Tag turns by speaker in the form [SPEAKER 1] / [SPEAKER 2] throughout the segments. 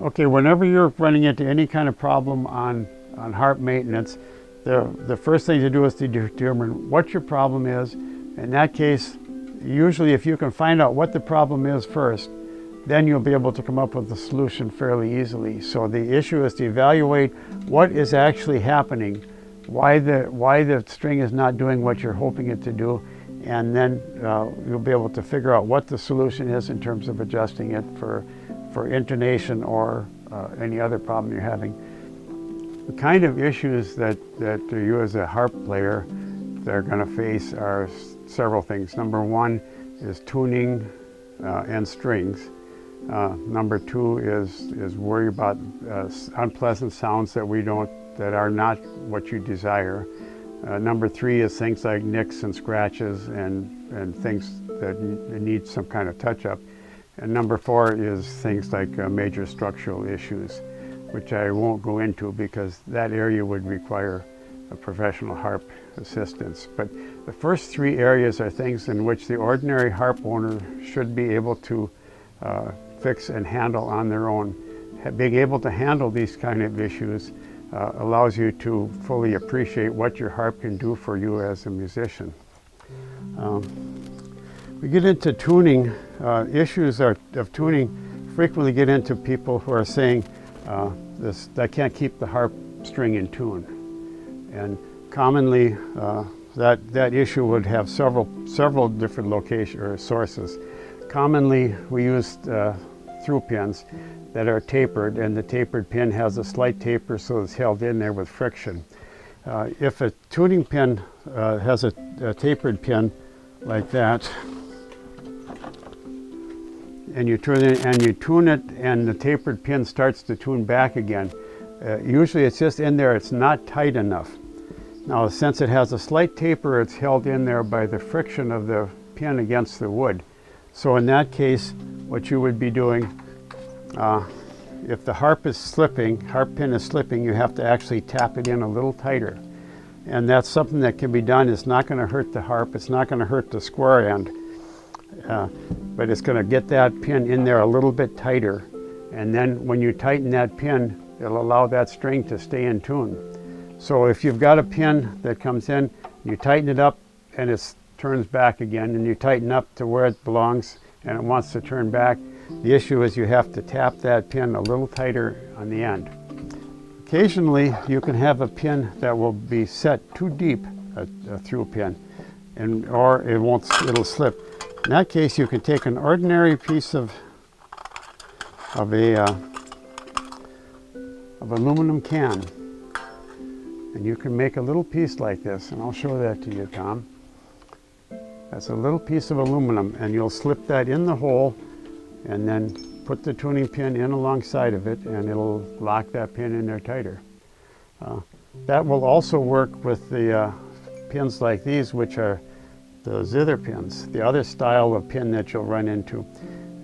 [SPEAKER 1] Okay, whenever you're running into any kind of problem on harp maintenance, the first thing to do is to determine what your problem is. In that case, usually if you can find out what the problem is first, then you'll be able to come up with a solution fairly easily. So the issue is to evaluate what is actually happening, why the string is not doing what you're hoping it to do, and then you'll be able to figure out what the solution is in terms of adjusting it for intonation or any other problem you're having. The kind of issues that you as a harp player are going to face are several things. Number one is tuning and strings. Number two is worry about unpleasant sounds that are not what you desire. Number three is things like nicks and scratches and things that need some kind of touch-up. And number four is things like major structural issues, which I won't go into because that area would require a professional harp assistance. But the first three areas are things in which the ordinary harp owner should be able to fix and handle on their own. Being able to handle these kind of issues allows you to fully appreciate what your harp can do for you as a musician. We get into tuning. Issues of tuning frequently get into people who are saying I can't keep the harp string in tune. And commonly that issue would have several different locations or sources. Commonly we use through pins that are tapered, and the tapered pin has a slight taper so it's held in there with friction. If a tuning pin has a tapered pin like that, and you tune it and the tapered pin starts to tune back again, usually it's just in there, it's not tight enough. Now since it has a slight taper, it's held in there by the friction of the pin against the wood. So in that case, what you would be doing, if the harp pin is slipping, you have to actually tap it in a little tighter. And that's something that can be done. It's not going to hurt the harp, it's not going to hurt the square end, but it's going to get that pin in there a little bit tighter. And then when you tighten that pin, it'll allow that string to stay in tune. So if you've got a pin that comes in, you tighten it up and it turns back again, and you tighten up to where it belongs and it wants to turn back, the issue is you have to tap that pin a little tighter on the end. Occasionally you can have a pin that will be set too deep, a through pin, or it'll slip. In that case, you can take an ordinary piece of aluminum can, and you can make a little piece like this, and I'll show that to you, Tom. That's a little piece of aluminum, and you'll slip that in the hole and then put the tuning pin in alongside of it, and it'll lock that pin in there tighter. That will also work with the pins like these, which are the zither pins, the other style of pin that you'll run into.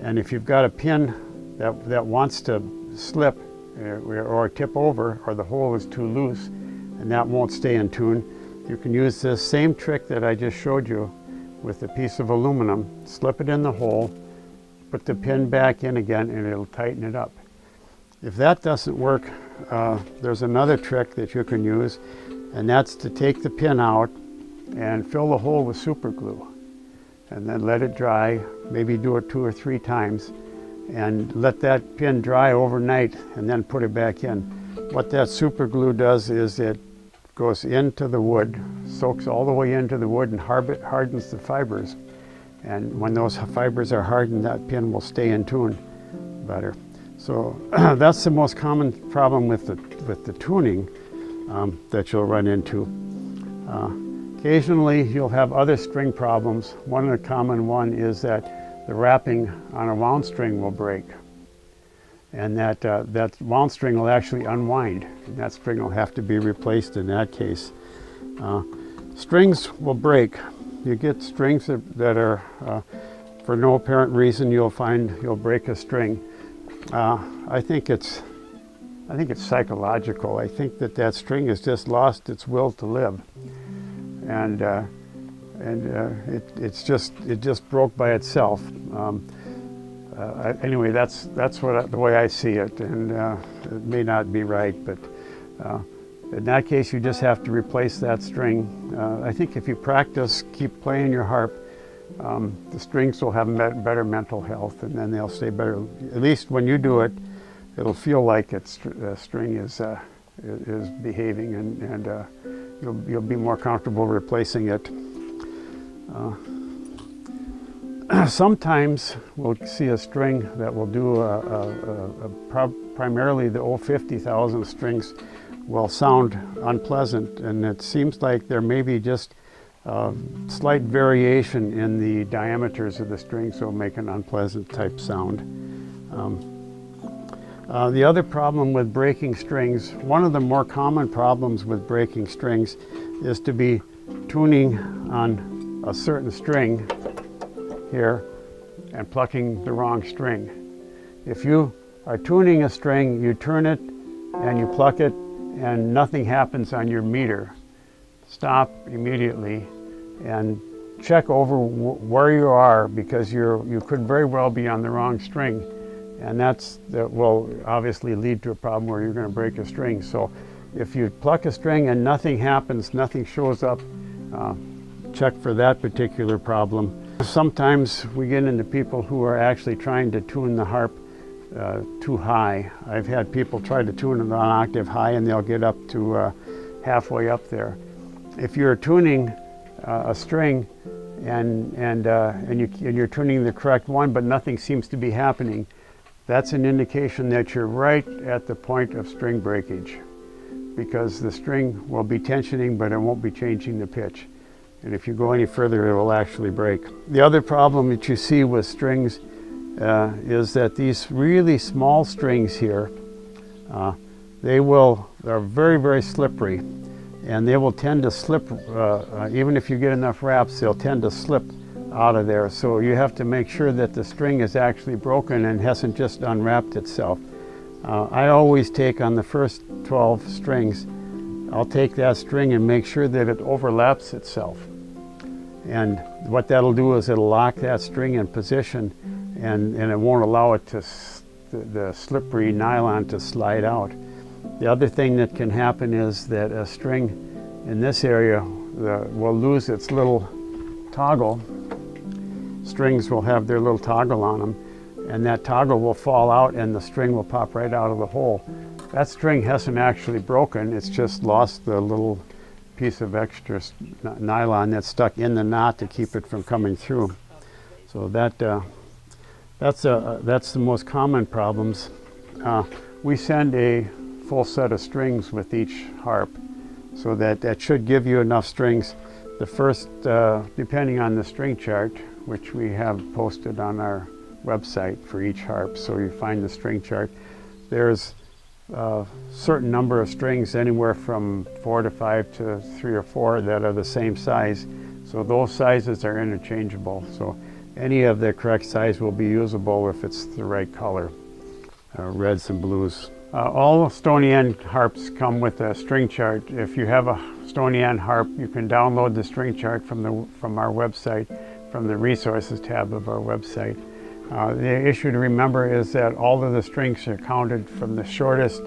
[SPEAKER 1] And if you've got a pin that wants to slip or tip over, or the hole is too loose and that won't stay in tune, you can use this same trick that I just showed you with a piece of aluminum, slip it in the hole, put the pin back in again, and it'll tighten it up. If that doesn't work, there's another trick that you can use, and that's to take the pin out and fill the hole with super glue, and then let it dry. Maybe do it 2 or 3 times, and let that pin dry overnight, and then put it back in. What that super glue does is it goes into the wood, soaks all the way into the wood, and hardens the fibers. And when those fibers are hardened, that pin will stay in tune better. So that's the most common problem with the tuning that you'll run into. Occasionally you'll have other string problems. One of the common one is that the wrapping on a wound string will break, and that wound string will actually unwind, and that string will have to be replaced in that case. Strings will break. You get strings that are, for no apparent reason, you'll break a string. I think it's psychological. I think that string has just lost its will to live, and it just broke by itself. Anyway, that's the way I see it, and it may not be right, but in that case, you just have to replace that string. I think if you practice, keep playing your harp, the strings will have better mental health, and then they'll stay better. At least when you do it, it'll feel like the string is behaving, and you'll be more comfortable replacing it. Sometimes we'll see a string that will do primarily the 50,000 strings will sound unpleasant, and it seems like there may be just slight variation in the diameters of the strings will make an unpleasant type sound. The other problem with breaking strings, one of the more common problems with breaking strings is to be tuning on a certain string here and plucking the wrong string. If you are tuning a string, you turn it and you pluck it and nothing happens on your meter. Stop immediately and check over where you are, because you could very well be on the wrong string, and that will obviously lead to a problem where you're going to break a string. So if you pluck a string and nothing happens, nothing shows up, check for that particular problem. Sometimes we get into people who are actually trying to tune the harp too high. I've had people try to tune it an octave high and they'll get up to halfway up there. If you're tuning a string and you're tuning the correct one, but nothing seems to be happening, that's an indication that you're right at the point of string breakage, because the string will be tensioning, but it won't be changing the pitch. And if you go any further, it will actually break. The other problem that you see with strings is that these really small strings here, they're very, very slippery, and they will tend to slip, even if you get enough wraps, they'll tend to slip out of there. So you have to make sure that the string is actually broken and hasn't just unwrapped itself. I always take on the first 12 strings, I'll take that string and make sure that it overlaps itself. And what that'll do is it'll lock that string in position, and it won't allow it to, the slippery nylon to slide out. The other thing that can happen is that a string in this area will lose its little toggle. Strings will have their little toggle on them, and that toggle will fall out and the string will pop right out of the hole. That string hasn't actually broken, it's just lost the little piece of extra nylon that's stuck in the knot to keep it from coming through. So that's the most common problems. We send a full set of strings with each harp, so that should give you enough strings. The first, depending on the string chart, which we have posted on our website for each harp, so you find the string chart, there's a certain number of strings, anywhere from 4 to 5 to 3 or 4, that are the same size. So those sizes are interchangeable. So any of the correct size will be usable if it's the right color, reds and blues. All Stoney05 harps come with a string chart. If you have a Stoney05 harp, you can download the string chart from our website, from the resources tab of our website. The issue to remember is that all of the strings are counted from the shortest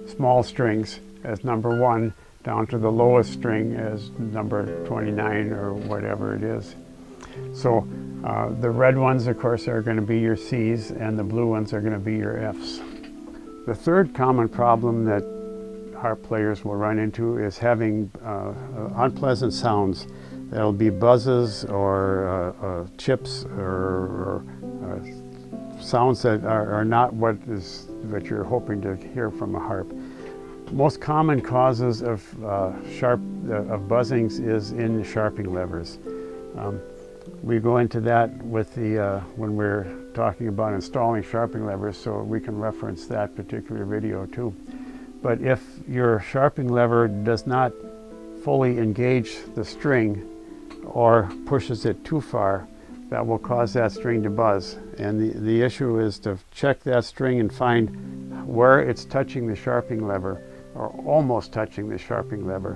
[SPEAKER 1] small strings as number 1 down to the lowest string as number 29 or whatever it is. So the red ones, of course, are going to be your C's, and the blue ones are going to be your F's. The third common problem that harp players will run into is having unpleasant sounds. That'll be buzzes or chips or sounds that are not what you're hoping to hear from a harp. Most common causes of buzzings is in the sharping levers. We go into that with when we're talking about installing sharping levers, so we can reference that particular video too. But if your sharping lever does not fully engage the string or pushes it too far, that will cause that string to buzz. And the issue is to check that string and find where it's touching the sharping lever, or almost touching the sharping lever,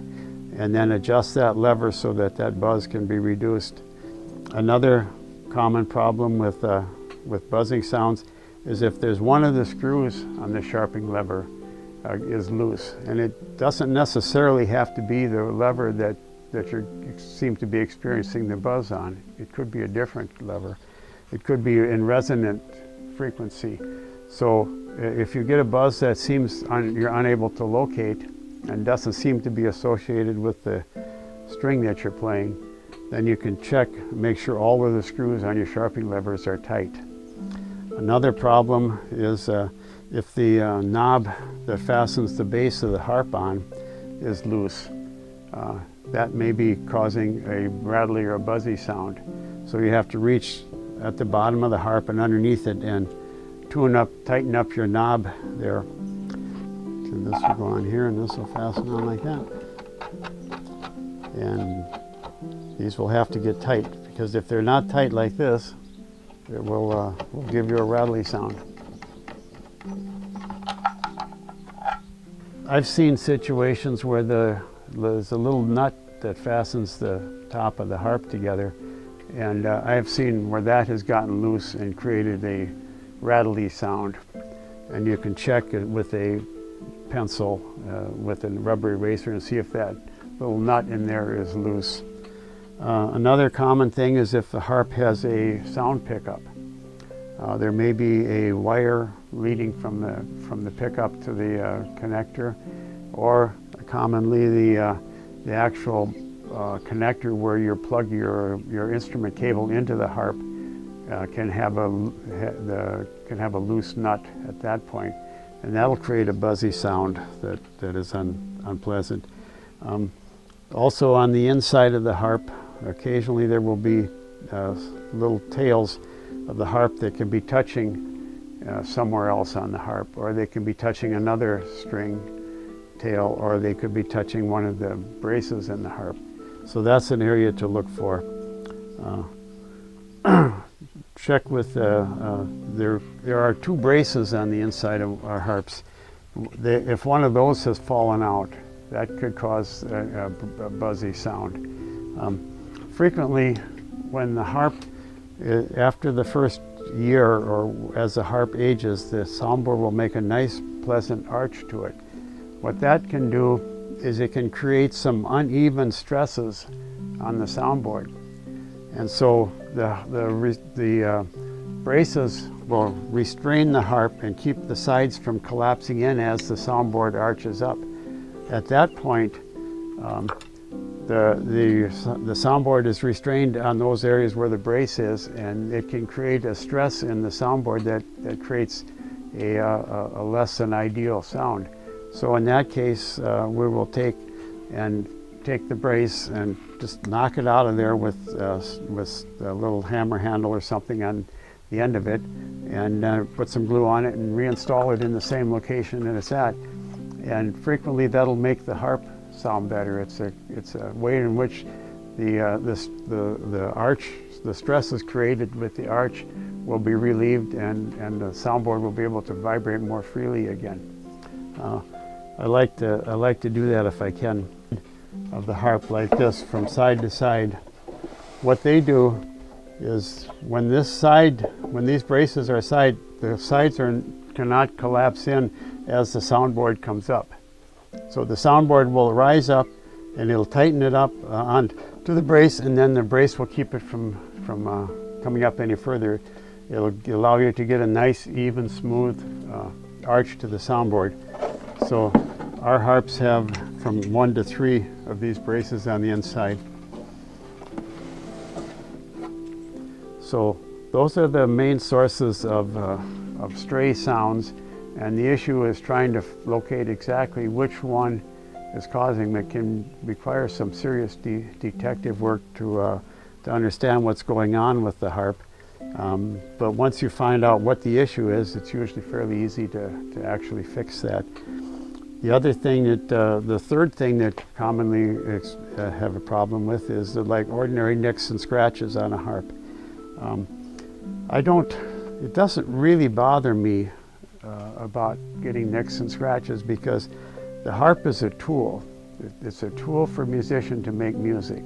[SPEAKER 1] and then adjust that lever so that that buzz can be reduced. Another common problem with with buzzing sounds is if there's one of the screws on the sharpening lever is loose. And it doesn't necessarily have to be the lever that you seem to be experiencing the buzz on. It could be a different lever. It could be in resonant frequency. So if you get a buzz that seems you're unable to locate and doesn't seem to be associated with the string that you're playing, then you can check, make sure all of the screws on your sharpening levers are tight. Another problem is if the knob that fastens the base of the harp on is loose. That may be causing a rattly or a buzzy sound. So you have to reach at the bottom of the harp and underneath it and tighten up your knob there. So this will go on here and this will fasten on like that. And these will have to get tight, because if they're not tight like this, it will give you a rattly sound. I've seen situations where there's a little nut that fastens the top of the harp together, and I've seen where that has gotten loose and created a rattly sound. And you can check it with a pencil with a rubber eraser and see if that little nut in there is loose. Another common thing is if the harp has a sound pickup. There may be a wire leading from the pickup to the connector, or commonly the actual connector where you plug your instrument cable into the harp can have a loose nut at that point, and that'll create a buzzy sound that is unpleasant. Also on the inside of the harp, occasionally there will be little tails of the harp that can be touching somewhere else on the harp, or they can be touching another string tail, or they could be touching one of the braces in the harp. So that's an area to look for. Check with, there are two braces on the inside of our harps. If one of those has fallen out, that could cause a buzzy sound. Frequently, when the harp, after the first year or as the harp ages, the soundboard will make a nice, pleasant arch to it. What that can do is it can create some uneven stresses on the soundboard. And so the braces will restrain the harp and keep the sides from collapsing in as the soundboard arches up. At that point, the soundboard is restrained on those areas where the brace is, and it can create a stress in the soundboard that creates a less than ideal sound. So in that case, we will take the brace and just knock it out of there with a little hammer handle or something on the end of it, and put some glue on it and reinstall it in the same location that it's at. And frequently that'll make the harp sound better. It's a way in which the arch, the stresses created with the arch, will be relieved, and the soundboard will be able to vibrate more freely again. I like to do that if I can, of the harp like this from side to side. What they do is when these braces are the sides cannot collapse in as the soundboard comes up. So the soundboard will rise up and it'll tighten it up onto the brace, and then the brace will keep it from coming up any further. It'll allow you to get a nice, even, smooth arch to the soundboard. So our harps have from 1 to 3 of these braces on the inside. So those are the main sources of stray sounds, and the issue is trying to locate exactly which one is causing them. It can require some serious detective work to understand what's going on with the harp. But once you find out what the issue is, it's usually fairly easy to actually fix that. The other thing the third thing that commonly have a problem with is like ordinary nicks and scratches on a harp. It doesn't really bother me about getting nicks and scratches, because the harp is a tool. It's a tool for a musician to make music.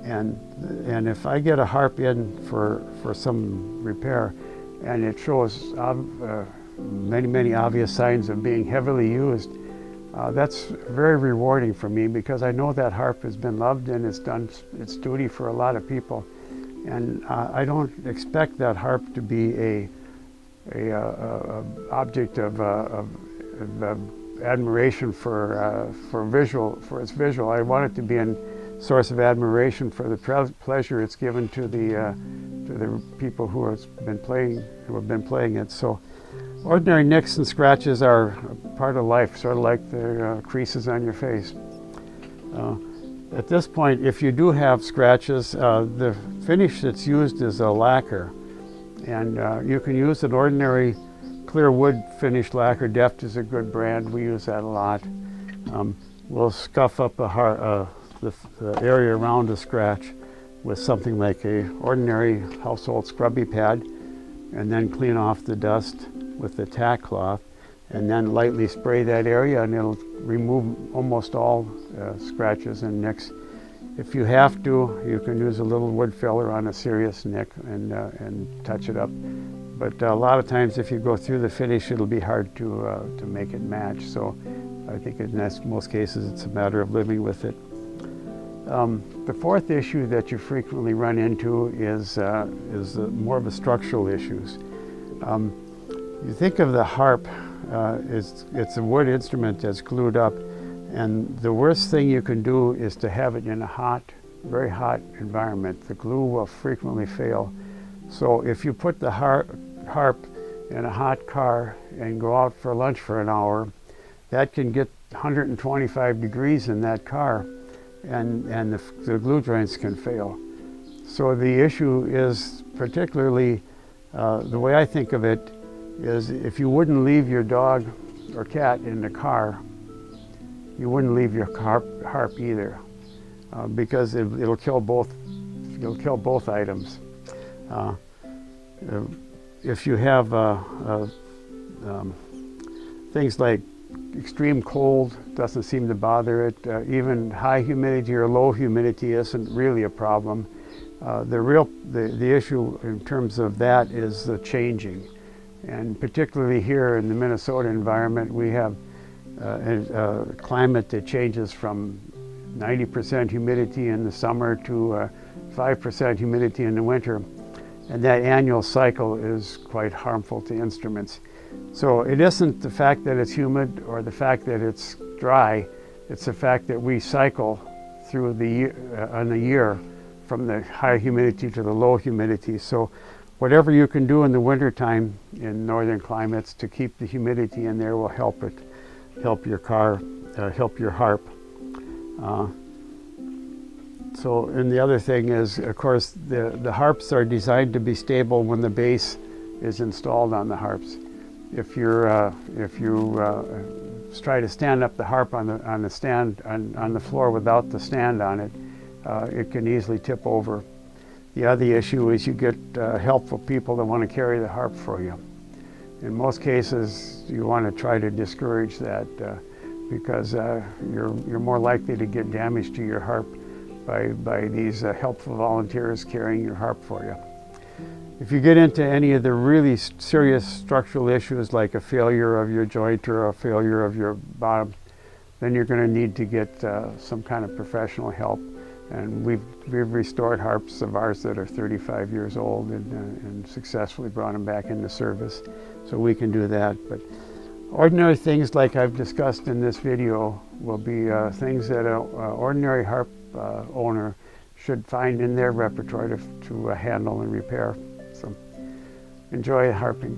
[SPEAKER 1] And if I get a harp in for some repair, and it shows many obvious signs of being heavily used, that's very rewarding for me, because I know that harp has been loved and it's done its duty for a lot of people. And I don't expect that harp to be a object of admiration for its visual. I want it to be a source of admiration for the pleasure it's given to the people who have been playing it. So ordinary nicks and scratches are part of life, sort of like the creases on your face. At this point, if you do have scratches, the finish that's used is a lacquer, and you can use an ordinary clear wood finish lacquer. Deft is a good brand. We use that a lot. We'll scuff up the area around a scratch with something like a ordinary household scrubby pad, and then clean off the dust with the tack cloth, and then lightly spray that area, and it'll remove almost all scratches and nicks. If you have to, you can use a little wood filler on a serious nick and touch it up. But a lot of times, if you go through the finish, it'll be hard to make it match. So I think in most cases, it's a matter of living with it. The fourth issue that you frequently run into is more of the structural issues. You think of the harp, it's a wood instrument that's glued up, and the worst thing you can do is to have it in a very hot environment. The glue will frequently fail. So if you put the harp in a hot car and go out for lunch for an hour, that can get 125 degrees in that car, and the glue joints can fail. So the issue is, particularly, the way I think of it, is if you wouldn't leave your dog or cat in the car, you wouldn't leave your harp either, because it'll kill both items. If you have things like extreme cold, doesn't seem to bother it. Even high humidity or low humidity isn't really a problem. The issue in terms of that is the changing. And particularly here in the Minnesota environment, we have a climate that changes from 90% humidity in the summer to 5% humidity in the winter. And that annual cycle is quite harmful to instruments. So it isn't the fact that it's humid or the fact that it's dry, it's the fact that we cycle through on the year from the high humidity to the low humidity. So whatever you can do in the wintertime in northern climates to keep the humidity in there will help your harp. And the other thing is, of course, the harps are designed to be stable when the bass is installed on the harps. If you try to stand up the harp on the floor without the stand on it, it can easily tip over. The other issue is you get helpful people that want to carry the harp for you. In most cases, you want to try to discourage that because you're more likely to get damage to your harp by these helpful volunteers carrying your harp for you. If you get into any of the really serious structural issues like a failure of your joint or a failure of your bottom, then you're going to need to get some kind of professional help. And we've restored harps of ours that are 35 years old and successfully brought them back into service. So we can do that. But ordinary things like I've discussed in this video will be things that an ordinary harp owner should find in their repertoire to handle and repair. So enjoy harping.